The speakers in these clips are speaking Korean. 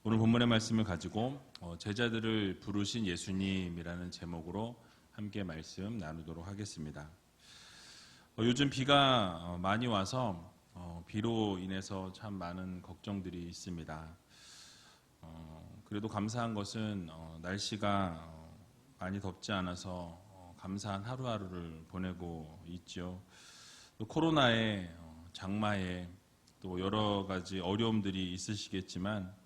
오늘 본문의 말씀을 가지고 제자들을 부르신 예수님이라는 제목으로 함께 말씀 나누도록 하겠습니다. 요즘 비가 많이 와서 비로 인해서 참 많은 걱정들이 있습니다. 그래도 감사한 것은 날씨가 많이 덥지 않아서 감사한 하루하루를 보내고 있죠. 또 코로나에 장마에 또 여러 가지 어려움들이 있으시겠지만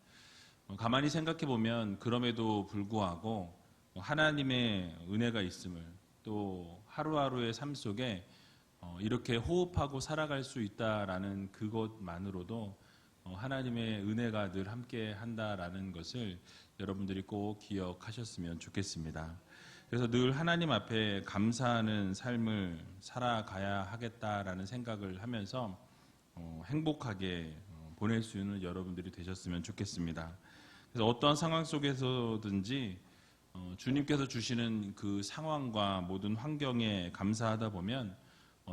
가만히 생각해 보면 그럼에도 불구하고 하나님의 은혜가 있음을, 또 하루하루의 삶 속에 이렇게 호흡하고 살아갈 수 있다라는 그것만으로도 하나님의 은혜가 늘 함께 한다라는 것을 여러분들이 꼭 기억하셨으면 좋겠습니다. 그래서 늘 하나님 앞에 감사하는 삶을 살아가야 하겠다라는 생각을 하면서 행복하게 보낼 수 있는 여러분들이 되셨으면 좋겠습니다. 그래서 어떠한 상황 속에서든지 주님께서 주시는 그 상황과 모든 환경에 감사하다 보면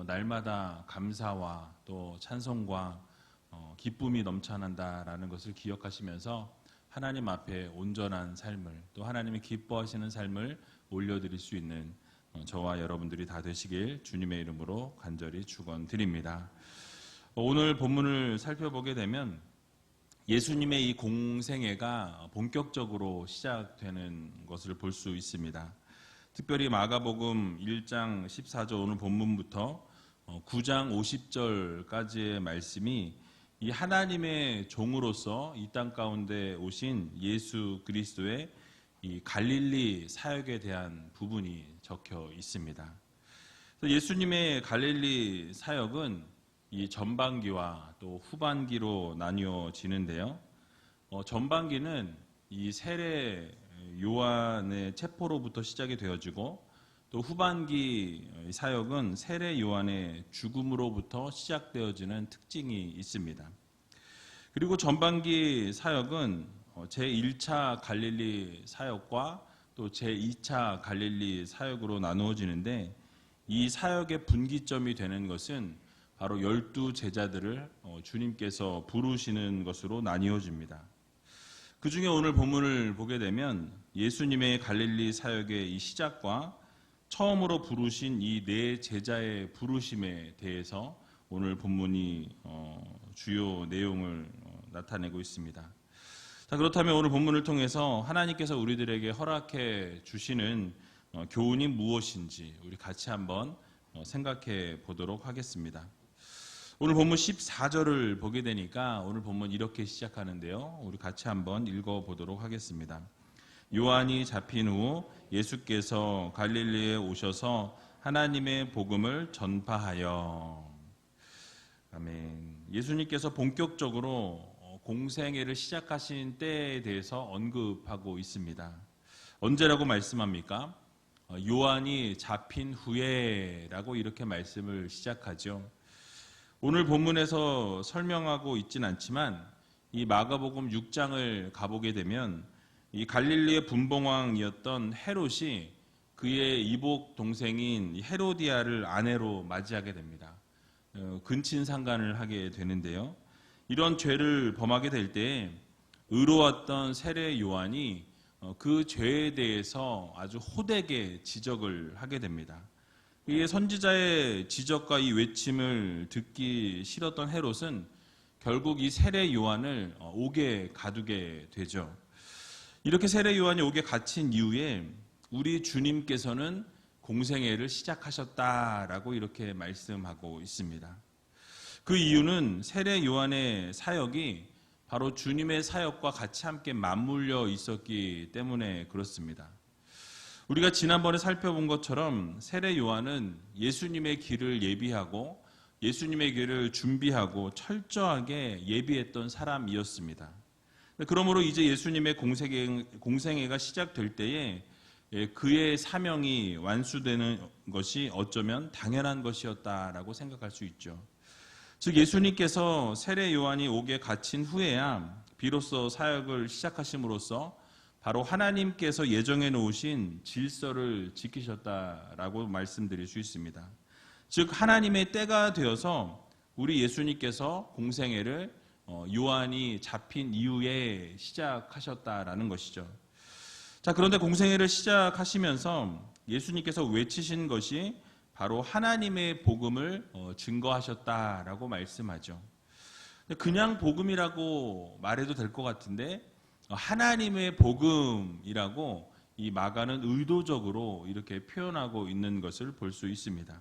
날마다 감사와 또 찬송과 기쁨이 넘쳐난다라는 것을 기억하시면서 하나님 앞에 온전한 삶을, 또 하나님이 기뻐하시는 삶을 올려드릴 수 있는 저와 여러분들이 다 되시길 주님의 이름으로 간절히 축원드립니다. 오늘 본문을 살펴보게 되면 예수님의 이 공생애가 본격적으로 시작되는 것을 볼 수 있습니다. 특별히 마가복음 1장 14절 오늘 본문부터 9장 50절까지의 말씀이 이 하나님의 종으로서 이 땅 가운데 오신 예수 그리스도의 이 갈릴리 사역에 대한 부분이 적혀 있습니다. 예수님의 갈릴리 사역은 이 전반기와 또 후반기로 나뉘어지는데요. 전반기는 이 세례 요한의 체포로부터 시작이 되어지고, 또 후반기 사역은 세례 요한의 죽음으로부터 시작되어지는 특징이 있습니다. 그리고 전반기 사역은 제1차 갈릴리 사역과 또 제2차 갈릴리 사역으로 나누어지는데, 이 사역의 분기점이 되는 것은 바로 12제자들을 주님께서 부르시는 것으로 나뉘어집니다. 그 중에 오늘 본문을 보게 되면 예수님의 갈릴리 사역의 이 시작과 처음으로 부르신 이 네 제자의 부르심에 대해서 오늘 본문이 주요 내용을 나타내고 있습니다. 자, 그렇다면 오늘 본문을 통해서 하나님께서 우리들에게 허락해 주시는 교훈이 무엇인지 우리 같이 한번 생각해 보도록 하겠습니다. 오늘 본문 14절을 보게 되니까 오늘 본문 이렇게 시작하는데요. 우리 같이 한번 읽어보도록 하겠습니다. 요한이 잡힌 후 예수께서 갈릴리에 오셔서 하나님의 복음을 전파하여. 아멘. 예수님께서 본격적으로 공생애를 시작하신 때에 대해서 언급하고 있습니다. 언제라고 말씀합니까? 요한이 잡힌 후에라고 이렇게 말씀을 시작하죠. 오늘 본문에서 설명하고 있진 않지만 이 마가복음 6장을 가보게 되면 이 갈릴리의 분봉왕이었던 헤롯이 그의 이복 동생인 헤로디아를 아내로 맞이하게 됩니다. 근친상간을 하게 되는데요. 이런 죄를 범하게 될 때 의로웠던 세례 요한이 그 죄에 대해서 아주 호되게 지적을 하게 됩니다. 이 선지자의 지적과 이 외침을 듣기 싫었던 헤롯은 결국 이 세례 요한을 옥에 가두게 되죠. 이렇게 세례 요한이 옥에 갇힌 이후에 우리 주님께서는 공생애를 시작하셨다라고 이렇게 말씀하고 있습니다. 그 이유는 세례 요한의 사역이 바로 주님의 사역과 같이 함께 맞물려 있었기 때문에 그렇습니다. 우리가 지난번에 살펴본 것처럼 세례 요한은 예수님의 길을 예비하고 예수님의 길을 준비하고 철저하게 예비했던 사람이었습니다. 그러므로 이제 예수님의 공생애가 시작될 때에 그의 사명이 완수되는 것이 어쩌면 당연한 것이었다라고 생각할 수 있죠. 즉 예수님께서 세례 요한이 옥에 갇힌 후에야 비로소 사역을 시작하심으로써 바로 하나님께서 예정해 놓으신 질서를 지키셨다라고 말씀드릴 수 있습니다. 즉 하나님의 때가 되어서 우리 예수님께서 공생애를 요한이 잡힌 이후에 시작하셨다라는 것이죠. 자, 그런데 공생애를 시작하시면서 예수님께서 외치신 것이 바로 하나님의 복음을 증거하셨다라고 말씀하죠. 그냥 복음이라고 말해도 될 것 같은데 하나님의 복음이라고 이 마가는 의도적으로 이렇게 표현하고 있는 것을 볼 수 있습니다.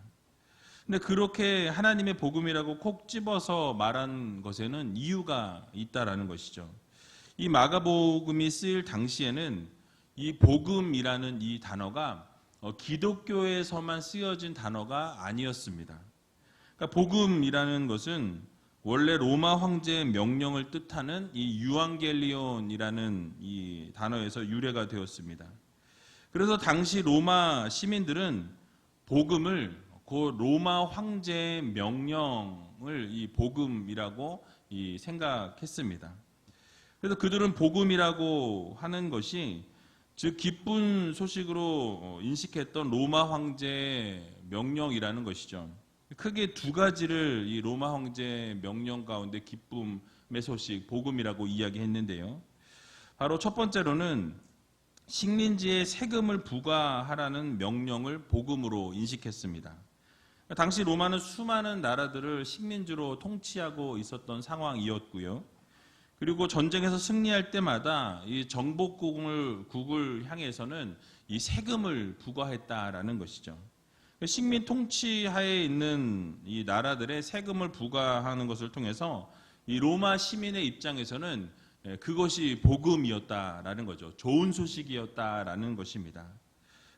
근데 그렇게 하나님의 복음이라고 콕 집어서 말한 것에는 이유가 있다라는 것이죠. 이 마가복음이 쓰일 당시에는 이 복음이라는 이 단어가 기독교에서만 쓰여진 단어가 아니었습니다. 그러니까 복음이라는 것은 원래 로마 황제의 명령을 뜻하는 이 유앙겔리온이라는 이 단어에서 유래가 되었습니다. 그래서 당시 로마 시민들은 복음을 그 로마 황제의 명령을 이 복음이라고 생각했습니다. 그래서 그들은 복음이라고 하는 것이 즉 기쁜 소식으로 인식했던 로마 황제의 명령이라는 것이죠. 크게 두 가지를 이 로마 황제의 명령 가운데 기쁨의 소식, 복음이라고 이야기했는데요. 바로 첫 번째로는 식민지에 세금을 부과하라는 명령을 복음으로 인식했습니다. 당시 로마는 수많은 나라들을 식민지로 통치하고 있었던 상황이었고요. 그리고 전쟁에서 승리할 때마다 이 정복국을 향해서는 이 세금을 부과했다라는 것이죠. 식민 통치하에 있는 이 나라들의 세금을 부과하는 것을 통해서 이 로마 시민의 입장에서는 그것이 복음이었다라는 거죠. 좋은 소식이었다라는 것입니다.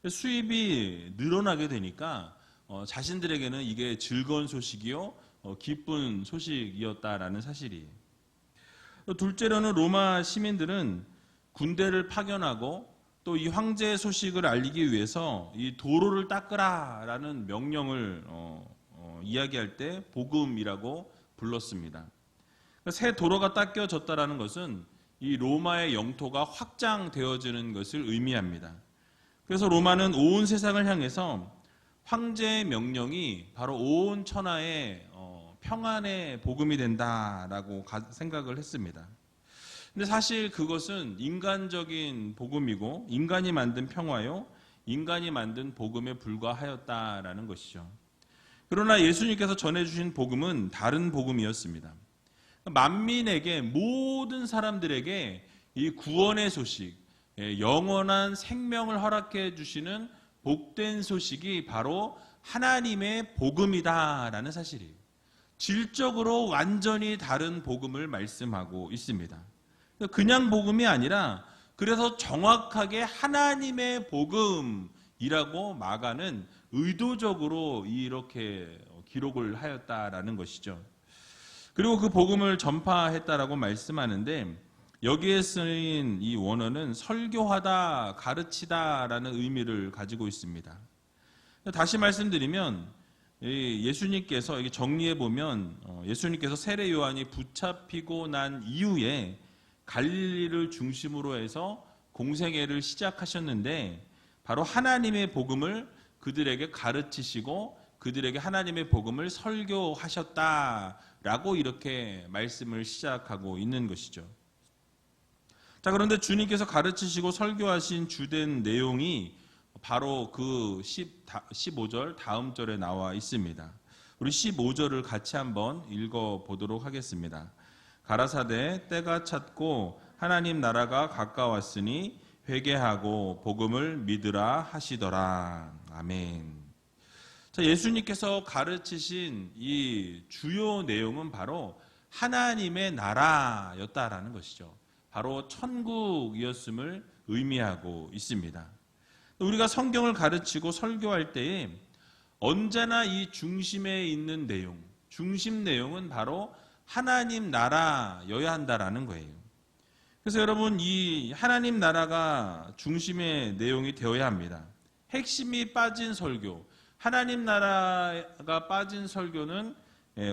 수입이 늘어나게 되니까 자신들에게는 이게 즐거운 소식이요, 기쁜 소식이었다라는 사실이에요. 둘째로는 로마 시민들은 군대를 파견하고 또 이 황제의 소식을 알리기 위해서 이 도로를 닦으라라는 명령을 이야기할 때 복음이라고 불렀습니다. 새 도로가 닦여졌다라는 것은 이 로마의 영토가 확장되어지는 것을 의미합니다. 그래서 로마는 온 세상을 향해서 황제의 명령이 바로 온 천하의 평안의 복음이 된다라고 생각을 했습니다. 근데 사실 그것은 인간적인 복음이고 인간이 만든 평화요, 인간이 만든 복음에 불과하였다라는 것이죠. 그러나 예수님께서 전해주신 복음은 다른 복음이었습니다. 만민에게, 모든 사람들에게 이 구원의 소식, 영원한 생명을 허락해 주시는 복된 소식이 바로 하나님의 복음이다라는 사실이에요. 질적으로 완전히 다른 복음을 말씀하고 있습니다. 그냥 복음이 아니라 그래서 정확하게 하나님의 복음이라고 마가는 의도적으로 이렇게 기록을 하였다라는 것이죠. 그리고 그 복음을 전파했다라고 말씀하는데 여기에 쓰인 이 원어는 설교하다, 가르치다라는 의미를 가지고 있습니다. 다시 말씀드리면 예수님께서 이게 정리해 보면 예수님께서 세례 요한이 붙잡히고 난 이후에 갈릴리를 중심으로 해서 공생애를 시작하셨는데 바로 하나님의 복음을 그들에게 가르치시고 그들에게 하나님의 복음을 설교하셨다라고 이렇게 말씀을 시작하고 있는 것이죠. 자, 그런데 주님께서 가르치시고 설교하신 주된 내용이 바로 그 15절 다음 절에 나와 있습니다. 우리 15절을 같이 한번 읽어보도록 하겠습니다. 가라사대 때가 찼고 하나님 나라가 가까웠으니 회개하고 복음을 믿으라 하시더라. 아멘. 자, 예수님께서 가르치신 이 주요 내용은 바로 하나님의 나라였다라는 것이죠. 바로 천국이었음을 의미하고 있습니다. 우리가 성경을 가르치고 설교할 때에 언제나 이 중심에 있는 내용, 중심 내용은 바로 하나님 나라여야 한다라는 거예요. 그래서 여러분 이 하나님 나라가 중심의 내용이 되어야 합니다. 핵심이 빠진 설교, 하나님 나라가 빠진 설교는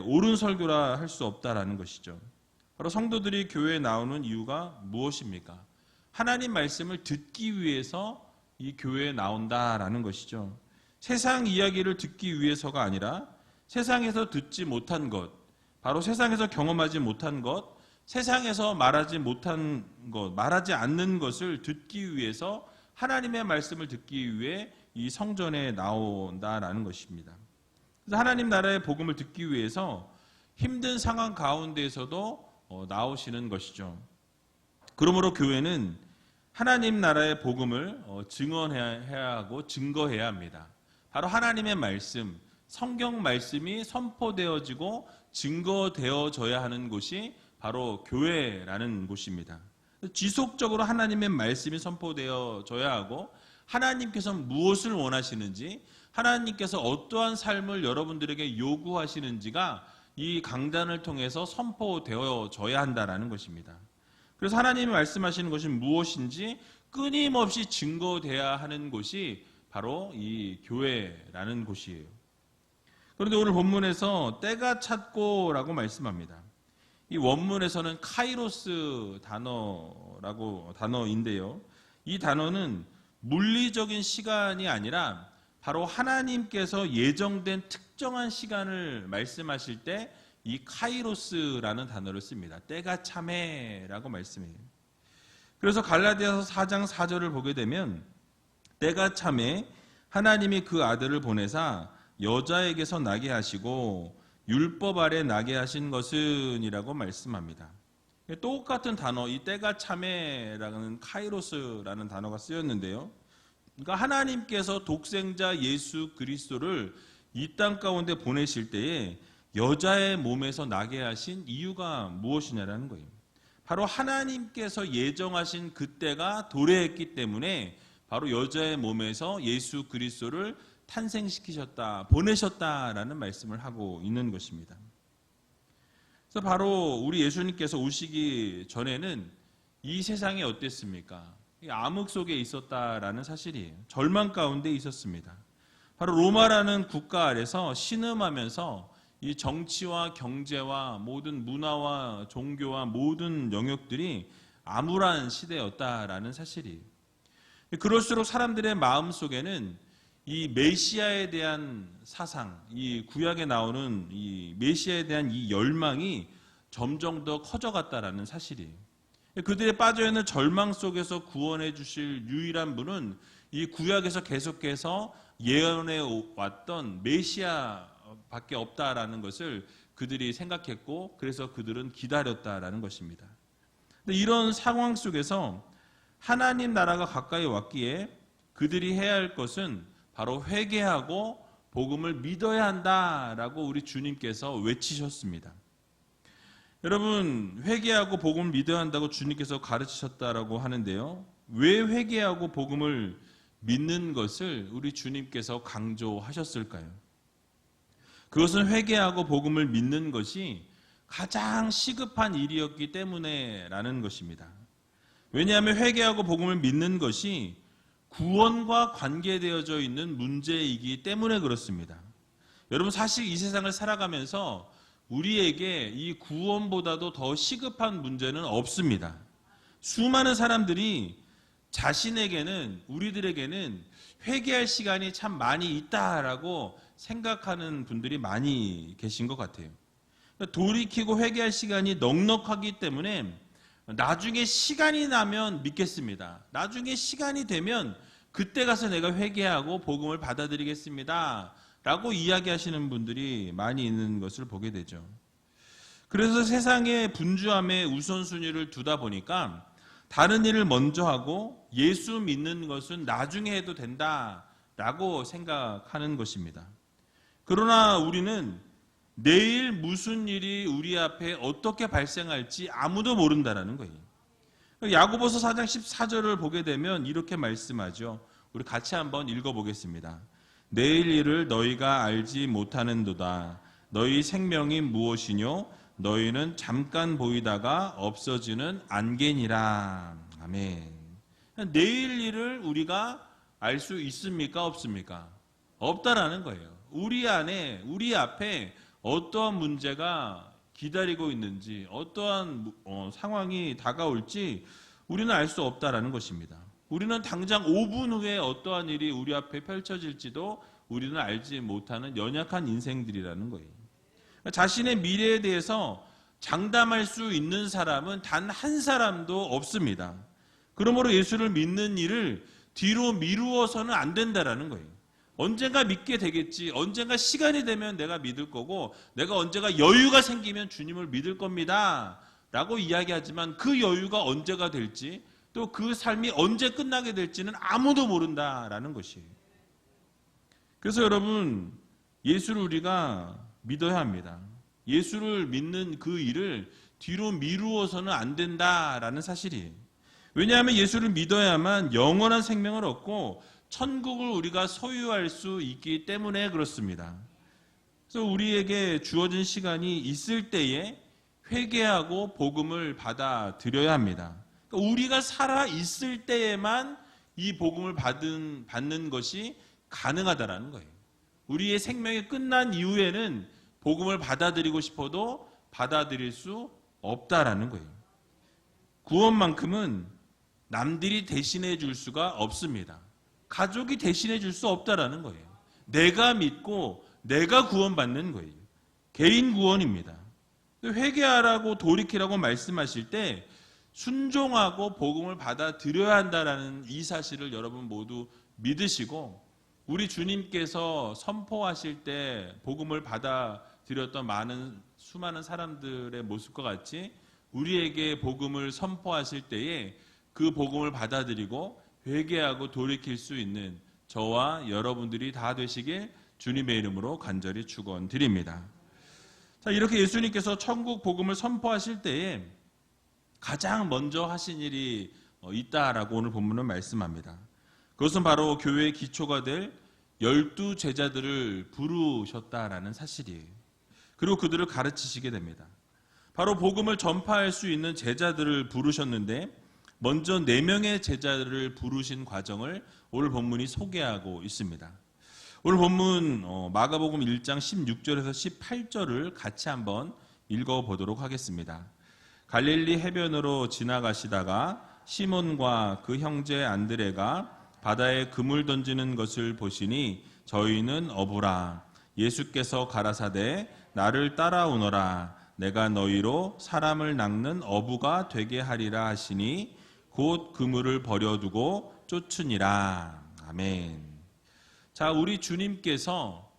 옳은 설교라 할 수 없다라는 것이죠. 바로 성도들이 교회에 나오는 이유가 무엇입니까? 하나님 말씀을 듣기 위해서 이 교회에 나온다라는 것이죠. 세상 이야기를 듣기 위해서가 아니라 세상에서 듣지 못한 것, 바로 세상에서 경험하지 못한 것, 세상에서 말하지 못한 것, 말하지 않는 것을 듣기 위해서 하나님의 말씀을 듣기 위해 이 성전에 나온다라는 것입니다. 그래서 하나님 나라의 복음을 듣기 위해서 힘든 상황 가운데에서도 나오시는 것이죠. 그러므로 교회는 하나님 나라의 복음을 증언해야 하고 증거해야 합니다. 바로 하나님의 말씀, 성경 말씀이 선포되어지고 증거되어져야 하는 곳이 바로 교회라는 곳입니다. 지속적으로 하나님의 말씀이 선포되어져야 하고 하나님께서 무엇을 원하시는지, 하나님께서 어떠한 삶을 여러분들에게 요구하시는지가 이 강단을 통해서 선포되어져야 한다는 것입니다. 그래서 하나님이 말씀하시는 것이 무엇인지 끊임없이 증거돼야 하는 곳이 바로 이 교회라는 곳이에요. 그런데 오늘 본문에서 때가 찼고라고 말씀합니다. 이 원문에서는 카이로스 단어인데요. 이 단어는 물리적인 시간이 아니라 바로 하나님께서 예정된 특정한 시간을 말씀하실 때 이 카이로스라는 단어를 씁니다. 때가 참해라고 말씀해요. 그래서 갈라디아서 4장 4절을 보게 되면 때가 참해 하나님이 그 아들을 보내사 여자에게서 나게 하시고 율법 아래 나게 하신 것은 이라고 말씀합니다. 똑같은 단어, 이 때가 참해라는 카이로스라는 단어가 쓰였는데요. 그러니까 하나님께서 독생자 예수 그리스도를 이 땅 가운데 보내실 때에 여자의 몸에서 나게 하신 이유가 무엇이냐라는 거예요. 바로 하나님께서 예정하신 그때가 도래했기 때문에 바로 여자의 몸에서 예수 그리스도를 탄생시키셨다, 보내셨다라는 말씀을 하고 있는 것입니다. 그래서 바로 우리 예수님께서 오시기 전에는 이 세상이 어땠습니까? 암흑 속에 있었다라는 사실이에요. 절망 가운데 있었습니다. 바로 로마라는 국가 아래서 신음하면서 이 정치와 경제와 모든 문화와 종교와 모든 영역들이 암울한 시대였다라는 사실이에요. 그럴수록 사람들의 마음 속에는 이 메시아에 대한 사상, 이 구약에 나오는 이 메시아에 대한 이 열망이 점점 더 커져갔다라는 사실이에요. 그들의 빠져있는 절망 속에서 구원해 주실 유일한 분은 이 구약에서 계속해서 예언해 왔던 메시아밖에 없다라는 것을 그들이 생각했고, 그래서 그들은 기다렸다라는 것입니다. 근데 이런 상황 속에서 하나님 나라가 가까이 왔기에 그들이 해야 할 것은 바로 회개하고 복음을 믿어야 한다라고 우리 주님께서 외치셨습니다. 여러분, 회개하고 복음을 믿어야 한다고 주님께서 가르치셨다라고 하는데요. 왜 회개하고 복음을 믿는 것을 우리 주님께서 강조하셨을까요? 그것은 회개하고 복음을 믿는 것이 가장 시급한 일이었기 때문에라는 것입니다. 왜냐하면 회개하고 복음을 믿는 것이 구원과 관계되어져 있는 문제이기 때문에 그렇습니다. 여러분, 사실 이 세상을 살아가면서 우리에게 이 구원보다도 더 시급한 문제는 없습니다. 수많은 사람들이 자신에게는, 우리들에게는 회개할 시간이 참 많이 있다라고 생각하는 분들이 많이 계신 것 같아요. 돌이키고 회개할 시간이 넉넉하기 때문에 나중에 시간이 나면 믿겠습니다. 나중에 시간이 되면 그때 가서 내가 회개하고 복음을 받아들이겠습니다 라고 이야기하시는 분들이 많이 있는 것을 보게 되죠. 그래서 세상의 분주함에 우선순위를 두다 보니까 다른 일을 먼저 하고 예수 믿는 것은 나중에 해도 된다라고 생각하는 것입니다. 그러나 우리는 내일 무슨 일이 우리 앞에 어떻게 발생할지 아무도 모른다라는 거예요. 야고보서 4장 14절을 보게 되면 이렇게 말씀하죠. 우리 같이 한번 읽어보겠습니다. 내일 일을 너희가 알지 못하는도다. 너희 생명이 무엇이뇨? 너희는 잠깐 보이다가 없어지는 안개니라. 아멘. 내일 일을 우리가 알 수 있습니까? 없습니까? 없다라는 거예요. 우리 안에, 우리 앞에 어떠한 문제가 기다리고 있는지, 어떠한 상황이 다가올지 우리는 알 수 없다라는 것입니다. 우리는 당장 5분 후에 어떠한 일이 우리 앞에 펼쳐질지도 우리는 알지 못하는 연약한 인생들이라는 거예요. 자신의 미래에 대해서 장담할 수 있는 사람은 단 한 사람도 없습니다. 그러므로 예수를 믿는 일을 뒤로 미루어서는 안 된다라는 거예요. 언젠가 믿게 되겠지. 언젠가 시간이 되면 내가 믿을 거고, 내가 언제가 여유가 생기면 주님을 믿을 겁니다. 라고 이야기하지만 그 여유가 언제가 될지, 또 그 삶이 언제 끝나게 될지는 아무도 모른다라는 것이에요. 그래서 여러분, 예수를 우리가 믿어야 합니다. 예수를 믿는 그 일을 뒤로 미루어서는 안 된다라는 사실이에요. 왜냐하면 예수를 믿어야만 영원한 생명을 얻고 천국을 우리가 소유할 수 있기 때문에 그렇습니다. 그래서 우리에게 주어진 시간이 있을 때에 회개하고 복음을 받아들여야 합니다. 그러니까 우리가 살아 있을 때에만 이 복음을 받는 것이 가능하다라는 거예요. 우리의 생명이 끝난 이후에는 복음을 받아들이고 싶어도 받아들일 수 없다라는 거예요. 구원만큼은 남들이 대신해 줄 수가 없습니다. 가족이 대신해 줄 수 없다라는 거예요. 내가 믿고 내가 구원받는 거예요. 개인 구원입니다. 회개하라고 돌이키라고 말씀하실 때 순종하고 복음을 받아들여야 한다라는 이 사실을 여러분 모두 믿으시고, 우리 주님께서 선포하실 때 복음을 받아들였던 수많은 사람들의 모습과 같이 우리에게 복음을 선포하실 때에 그 복음을 받아들이고 회개하고 돌이킬 수 있는 저와 여러분들이 다 되시길 주님의 이름으로 간절히 축원드립니다. 자, 이렇게 예수님께서 천국 복음을 선포하실 때에 가장 먼저 하신 일이 있다라고 오늘 본문은 말씀합니다. 그것은 바로 교회의 기초가 될 12 제자들을 부르셨다라는 사실이에요. 그리고 그들을 가르치시게 됩니다. 바로 복음을 전파할 수 있는 제자들을 부르셨는데, 먼저 4명의 제자들을 부르신 과정을 오늘 본문이 소개하고 있습니다. 오늘 본문 마가복음 1장 16절에서 18절을 같이 한번 읽어보도록 하겠습니다. 갈릴리 해변으로 지나가시다가 시몬과 그 형제 안드레가 바다에 그물 던지는 것을 보시니 저희는 어부라. 예수께서 가라사대 나를 따라오너라. 내가 너희로 사람을 낚는 어부가 되게 하리라 하시니 곧 그물을 버려두고 쫓으니라. 아멘. 자, 우리 주님께서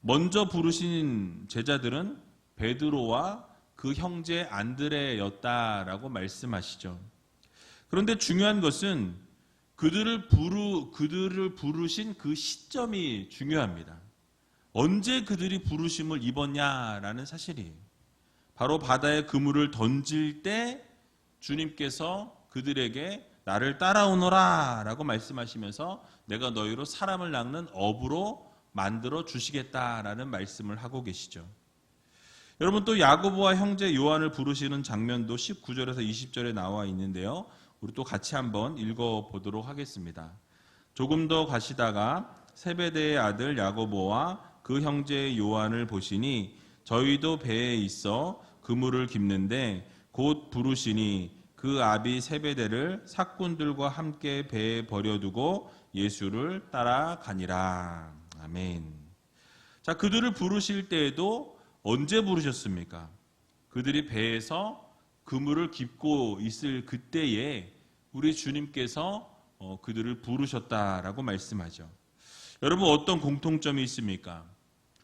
먼저 부르신 제자들은 베드로와 그 형제 안드레였다라고 말씀하시죠. 그런데 중요한 것은 그들을 부르신 그 시점이 중요합니다. 언제 그들이 부르심을 입었냐라는 사실이에요. 바로 바다에 그물을 던질 때 주님께서 그들에게 나를 따라오너라 라고 말씀하시면서 내가 너희로 사람을 낚는 어부로 만들어 주시겠다라는 말씀을 하고 계시죠. 여러분, 또 야고보와 형제 요한을 부르시는 장면도 19절에서 20절에 나와 있는데요. 우리 또 같이 한번 읽어보도록 하겠습니다. 조금 더 가시다가 세베대의 아들 야고보와 그 형제 요한을 보시니 저희도 배에 있어 그물을 깁는데 곧 부르시니 그 아비 세베대를 삭군들과 함께 배에 버려두고 예수를 따라가니라. 아멘. 자, 그들을 부르실 때에도 언제 부르셨습니까? 그들이 배에서 그물을 깁고 있을 그때에 우리 주님께서 그들을 부르셨다라고 말씀하죠. 여러분, 어떤 공통점이 있습니까?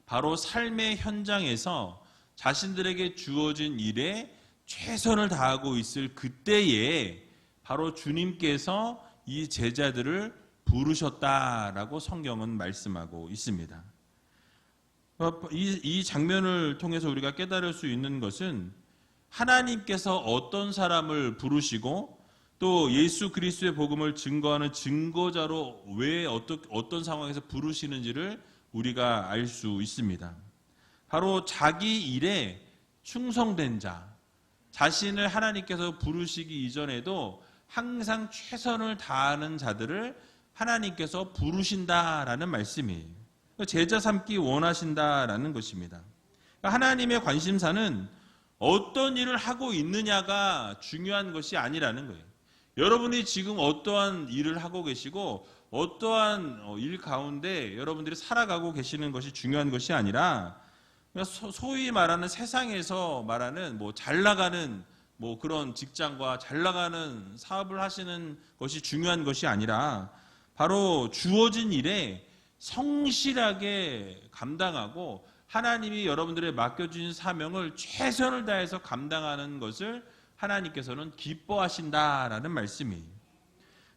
바로 삶의 현장에서 자신들에게 주어진 일에 최선을 다하고 있을 그때에 바로 주님께서 이 제자들을 부르셨다라고 성경은 말씀하고 있습니다. 이 장면을 통해서 우리가 깨달을 수 있는 것은 하나님께서 어떤 사람을 부르시고 또 예수 그리스도의 복음을 증거하는 증거자로 왜 어떤 상황에서 부르시는지를 우리가 알 수 있습니다. 바로 자기 일에 충성된 자, 자신을 하나님께서 부르시기 이전에도 항상 최선을 다하는 자들을 하나님께서 부르신다라는 말씀이에요. 제자 삼기 원하신다라는 것입니다. 하나님의 관심사는 어떤 일을 하고 있느냐가 중요한 것이 아니라는 거예요. 여러분이 지금 어떠한 일을 하고 계시고 어떠한 일 가운데 여러분들이 살아가고 계시는 것이 중요한 것이 아니라 소위 말하는 세상에서 말하는 뭐 잘 나가는 뭐 그런 직장과 잘 나가는 사업을 하시는 것이 중요한 것이 아니라 바로 주어진 일에 성실하게 감당하고 하나님이 여러분들의 맡겨주신 사명을 최선을 다해서 감당하는 것을 하나님께서는 기뻐하신다라는 말씀이에요.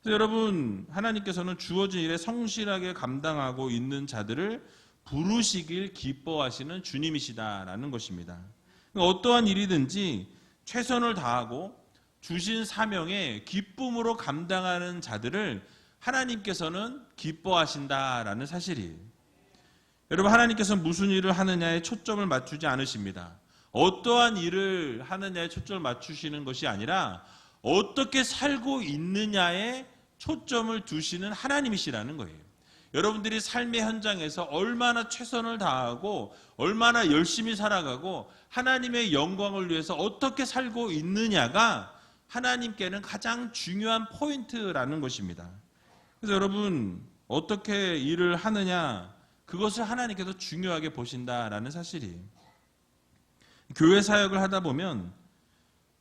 그래서 여러분, 하나님께서는 주어진 일에 성실하게 감당하고 있는 자들을 부르시길 기뻐하시는 주님이시다라는 것입니다. 어떠한 일이든지 최선을 다하고 주신 사명에 기쁨으로 감당하는 자들을 하나님께서는 기뻐하신다라는 사실이에요. 여러분, 하나님께서는 무슨 일을 하느냐에 초점을 맞추지 않으십니다. 어떠한 일을 하느냐에 초점을 맞추시는 것이 아니라 어떻게 살고 있느냐에 초점을 두시는 하나님이시라는 거예요. 여러분들이 삶의 현장에서 얼마나 최선을 다하고 얼마나 열심히 살아가고 하나님의 영광을 위해서 어떻게 살고 있느냐가 하나님께는 가장 중요한 포인트라는 것입니다. 그래서 여러분, 어떻게 일을 하느냐, 그것을 하나님께서 중요하게 보신다라는 사실이에요. 교회 사역을 하다 보면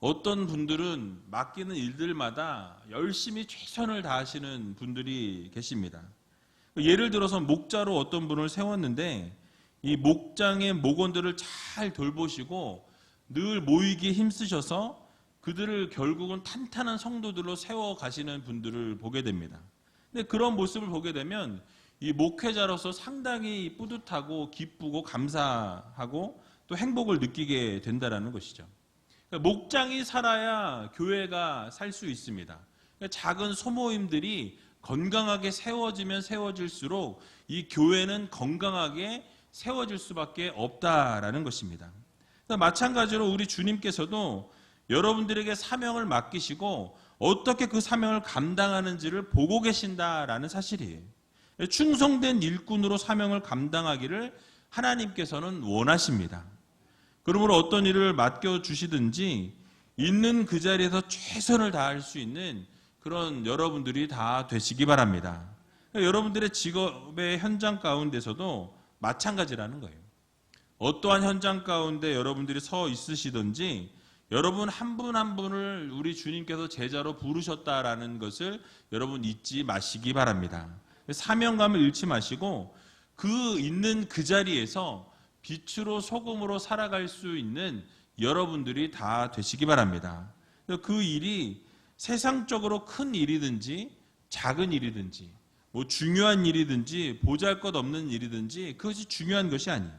어떤 분들은 맡기는 일들마다 열심히 최선을 다하시는 분들이 계십니다. 예를 들어서 목자로 어떤 분을 세웠는데 이 목장의 목원들을 잘 돌보시고 늘 모이기에 힘쓰셔서 그들을 결국은 탄탄한 성도들로 세워가시는 분들을 보게 됩니다. 근데 그런 모습을 보게 되면 이 목회자로서 상당히 뿌듯하고 기쁘고 감사하고 또 행복을 느끼게 된다는 것이죠. 그러니까 목장이 살아야 교회가 살 수 있습니다. 그러니까 작은 소모임들이 건강하게 세워지면 세워질수록 이 교회는 건강하게 세워질 수밖에 없다라는 것입니다. 그러니까 마찬가지로 우리 주님께서도 여러분들에게 사명을 맡기시고 어떻게 그 사명을 감당하는지를 보고 계신다라는 사실이에요. 충성된 일꾼으로 사명을 감당하기를 하나님께서는 원하십니다. 그러므로 어떤 일을 맡겨주시든지 있는 그 자리에서 최선을 다할 수 있는 그런 여러분들이 다 되시기 바랍니다. 여러분들의 직업의 현장 가운데서도 마찬가지라는 거예요. 어떠한 현장 가운데 여러분들이 서 있으시든지 여러분 한 분 한 분을 우리 주님께서 제자로 부르셨다라는 것을 여러분 잊지 마시기 바랍니다. 사명감을 잃지 마시고 그 있는 그 자리에서 빛으로 소금으로 살아갈 수 있는 여러분들이 다 되시기 바랍니다. 그 일이 세상적으로 큰 일이든지 작은 일이든지 뭐 중요한 일이든지 보잘것없는 일이든지 그것이 중요한 것이 아니에요.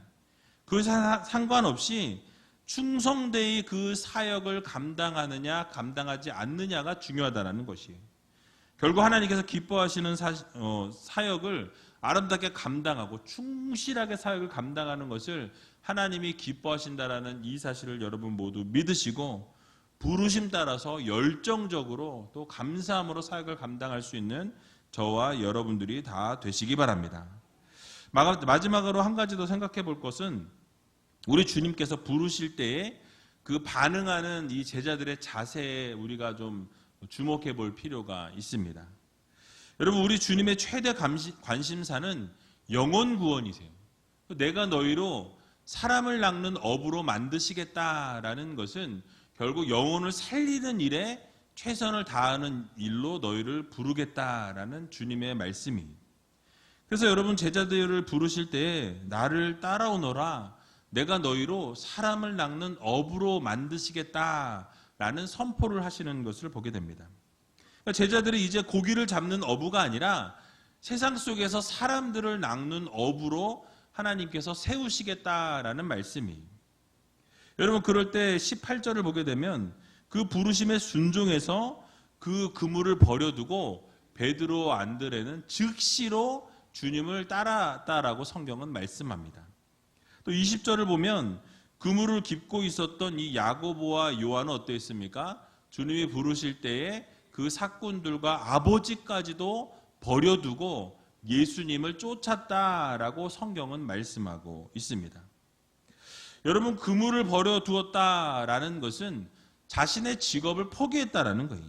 그것이 상관없이 충성되이 그 사역을 감당하느냐 감당하지 않느냐가 중요하다는 것이에요. 결국 하나님께서 기뻐하시는 사역을 아름답게 감당하고 충실하게 사역을 감당하는 것을 하나님이 기뻐하신다라는 이 사실을 여러분 모두 믿으시고 부르심 따라서 열정적으로 또 감사함으로 사역을 감당할 수 있는 저와 여러분들이 다 되시기 바랍니다. 마지막으로 한 가지 더 생각해 볼 것은 우리 주님께서 부르실 때에 그 반응하는 이 제자들의 자세에 우리가 좀 주목해 볼 필요가 있습니다. 여러분, 우리 주님의 최대 관심사는 영혼 구원이세요. 내가 너희로 사람을 낚는 어부로 만드시겠다라는 것은 결국 영혼을 살리는 일에 최선을 다하는 일로 너희를 부르겠다라는 주님의 말씀이에요. 그래서 여러분, 제자들을 부르실 때에 나를 따라오너라, 내가 너희로 사람을 낚는 어부로 만드시겠다라는 선포를 하시는 것을 보게 됩니다. 제자들이 이제 고기를 잡는 어부가 아니라 세상 속에서 사람들을 낚는 어부로 하나님께서 세우시겠다라는 말씀이에요. 여러분, 그럴 때 18절을 보게 되면 그 부르심에 순종해서 그 그물을 버려두고 베드로 안드레는 즉시로 주님을 따랐다라고 성경은 말씀합니다. 또 20절을 보면 그물을 깁고 있었던 이 야고보와 요한은 어땠습니까? 주님이 부르실 때에 그 사꾼들과 아버지까지도 버려두고 예수님을 쫓았다라고 성경은 말씀하고 있습니다. 여러분, 그물을 버려두었다라는 것은 자신의 직업을 포기했다라는 거예요.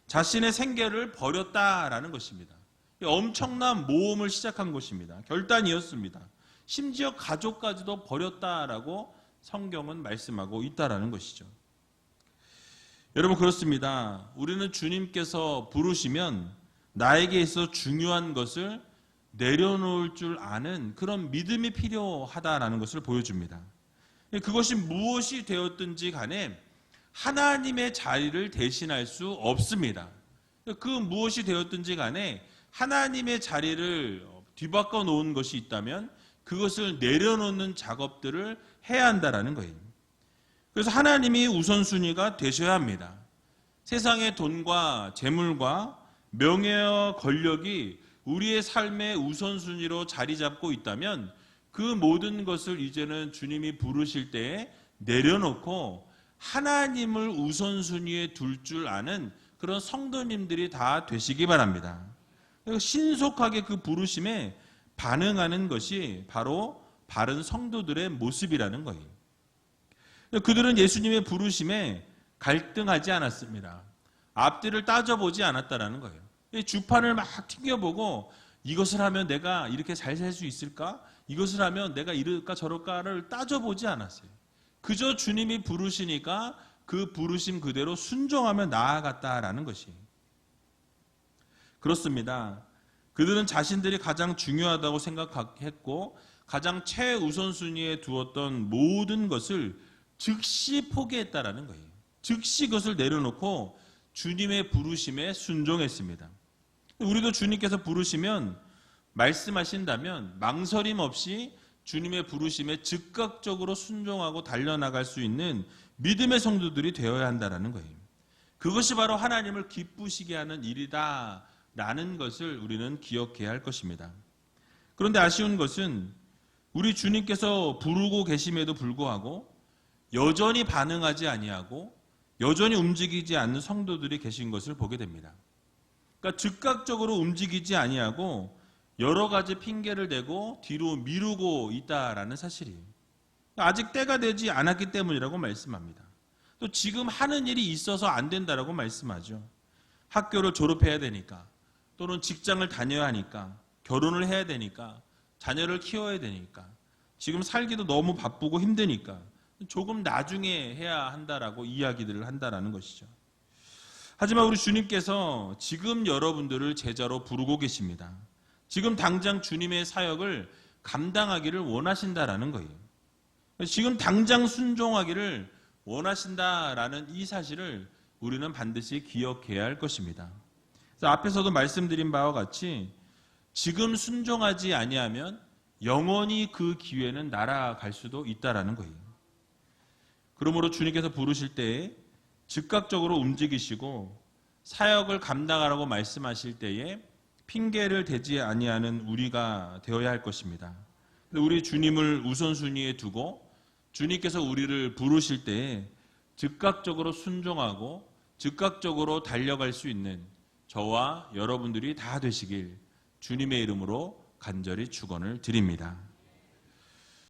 자신의 생계를 버렸다라는 것입니다. 엄청난 모험을 시작한 것입니다. 결단이었습니다. 심지어 가족까지도 버렸다라고 성경은 말씀하고 있다라는 것이죠. 여러분, 그렇습니다. 우리는 주님께서 부르시면 나에게 있어 중요한 것을 내려놓을 줄 아는 그런 믿음이 필요하다라는 것을 보여줍니다. 그것이 무엇이 되었든지 간에 하나님의 자리를 대신할 수 없습니다. 그 무엇이 되었든지 간에 하나님의 자리를 뒤바꿔 놓은 것이 있다면 그것을 내려놓는 작업들을 해야 한다라는 거예요. 그래서 하나님이 우선순위가 되셔야 합니다. 세상의 돈과 재물과 명예와 권력이 우리의 삶의 우선순위로 자리 잡고 있다면 그 모든 것을 이제는 주님이 부르실 때에 내려놓고 하나님을 우선순위에 둘 줄 아는 그런 성도님들이 다 되시기 바랍니다. 신속하게 그 부르심에 반응하는 것이 바로 바른 성도들의 모습이라는 거예요. 그들은 예수님의 부르심에 갈등하지 않았습니다. 앞뒤를 따져보지 않았다라는 거예요. 주판을 막 튕겨보고 이것을 하면 내가 이렇게 잘 살 수 있을까? 이것을 하면 내가 이럴까 저럴까를 따져보지 않았어요. 그저 주님이 부르시니까 그 부르심 그대로 순종하며 나아갔다라는 것이. 그렇습니다. 그들은 자신들이 가장 중요하다고 생각했고 가장 최우선순위에 두었던 모든 것을 즉시 포기했다라는 거예요. 즉시 그것을 내려놓고 주님의 부르심에 순종했습니다. 우리도 주님께서 부르시면 말씀하신다면 망설임 없이 주님의 부르심에 즉각적으로 순종하고 달려나갈 수 있는 믿음의 성도들이 되어야 한다는 거예요. 그것이 바로 하나님을 기쁘시게 하는 일이다라는 것을 우리는 기억해야 할 것입니다. 그런데 아쉬운 것은 우리 주님께서 부르고 계심에도 불구하고 여전히 반응하지 아니하고 여전히 움직이지 않는 성도들이 계신 것을 보게 됩니다. 그러니까 즉각적으로 움직이지 아니하고 여러 가지 핑계를 대고 뒤로 미루고 있다라는 사실이에요. 아직 때가 되지 않았기 때문이라고 말씀합니다. 또 지금 하는 일이 있어서 안 된다라고 말씀하죠. 학교를 졸업해야 되니까, 또는 직장을 다녀야 하니까, 결혼을 해야 되니까, 자녀를 키워야 되니까, 지금 살기도 너무 바쁘고 힘드니까 조금 나중에 해야 한다라고 이야기들을 한다라는 것이죠. 하지만 우리 주님께서 지금 여러분들을 제자로 부르고 계십니다. 지금 당장 주님의 사역을 감당하기를 원하신다라는 거예요. 지금 당장 순종하기를 원하신다라는 이 사실을 우리는 반드시 기억해야 할 것입니다. 그래서 앞에서도 말씀드린 바와 같이 지금 순종하지 아니하면 영원히 그 기회는 날아갈 수도 있다라는 거예요. 그러므로 주님께서 부르실 때에 즉각적으로 움직이시고 사역을 감당하라고 말씀하실 때에 핑계를 대지 아니하는 우리가 되어야 할 것입니다. 우리 주님을 우선순위에 두고 주님께서 우리를 부르실 때에 즉각적으로 순종하고 즉각적으로 달려갈 수 있는 저와 여러분들이 다 되시길 주님의 이름으로 간절히 축원을 드립니다.